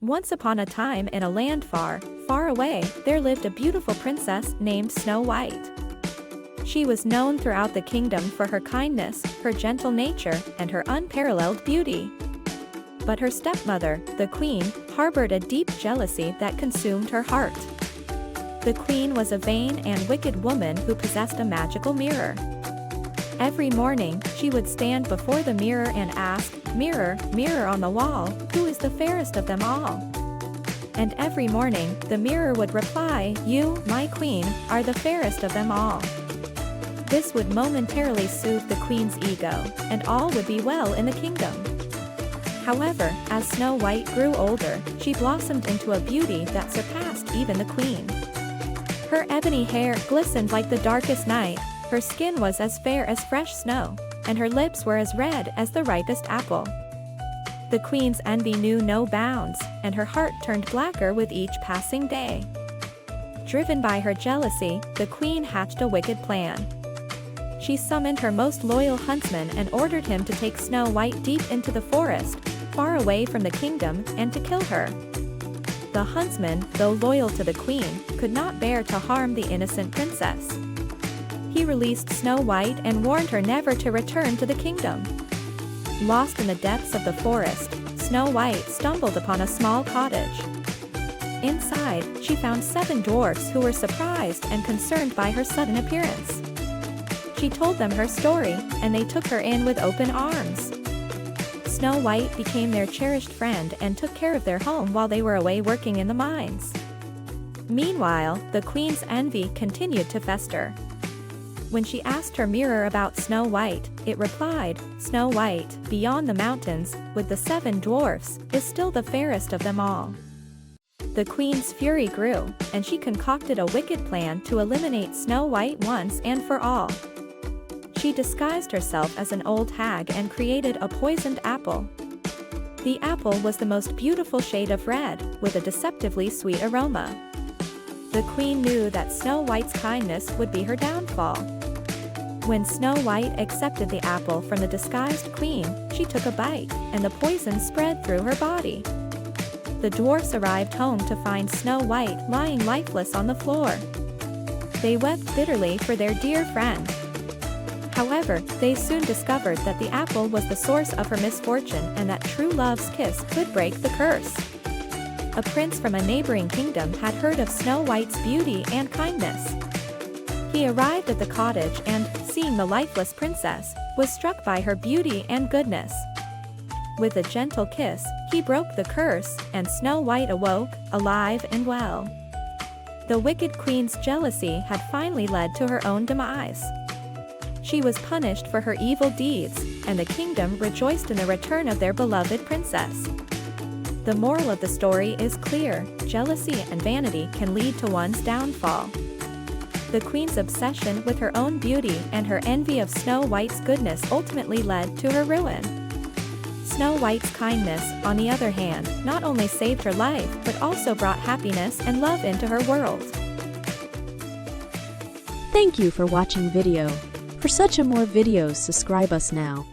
Once upon a time in a land far, far away, there lived a beautiful princess named Snow White. She was known throughout the kingdom for her kindness, her gentle nature, and her unparalleled beauty. But her stepmother, the queen, harbored a deep jealousy that consumed her heart. The queen was a vain and wicked woman who possessed a magical mirror. Every morning, she would stand before the mirror and ask, "Mirror, mirror on the wall, who is the fairest of them all?" And every morning, the mirror would reply, "You, my queen, are the fairest of them all." This would momentarily soothe the queen's ego, and all would be well in the kingdom. However, as Snow White grew older, she blossomed into a beauty that surpassed even the queen. Her ebony hair glistened like the darkest night, her skin was as fair as fresh snow, and her lips were as red as the ripest apple. The queen's envy knew no bounds, and her heart turned blacker with each passing day. Driven by her jealousy, the queen hatched a wicked plan. She summoned her most loyal huntsman and ordered him to take Snow White deep into the forest, far away from the kingdom, and to kill her. The huntsman, though loyal to the queen, could not bear to harm the innocent princess. He released Snow White and warned her never to return to the kingdom. Lost in the depths of the forest, Snow White stumbled upon a small cottage. Inside, she found 7 dwarfs who were surprised and concerned by her sudden appearance. She told them her story, and they took her in with open arms. Snow White became their cherished friend and took care of their home while they were away working in the mines. Meanwhile, the queen's envy continued to fester. When she asked her mirror about Snow White, it replied, "Snow White, beyond the mountains, with the 7 dwarfs, is still the fairest of them all." The queen's fury grew, and she concocted a wicked plan to eliminate Snow White once and for all. She disguised herself as an old hag and created a poisoned apple. The apple was the most beautiful shade of red, with a deceptively sweet aroma. The queen knew that Snow White's kindness would be her downfall. When Snow White accepted the apple from the disguised queen, she took a bite, and the poison spread through her body. The dwarfs arrived home to find Snow White lying lifeless on the floor. They wept bitterly for their dear friend. However, they soon discovered that the apple was the source of her misfortune and that true love's kiss could break the curse. A prince from a neighboring kingdom had heard of Snow White's beauty and kindness. He arrived at the cottage and, seeing the lifeless princess, was struck by her beauty and goodness. With a gentle kiss, he broke the curse, and Snow White awoke, alive and well. The wicked queen's jealousy had finally led to her own demise. She was punished for her evil deeds, and the kingdom rejoiced in the return of their beloved princess. The moral of the story is clear: jealousy and vanity can lead to one's downfall. The queen's obsession with her own beauty and her envy of Snow White's goodness ultimately led to her ruin. Snow White's kindness, on the other hand, not only saved her life but also brought happiness and love into her world. Thank you for watching video. For such a more videos, subscribe us now.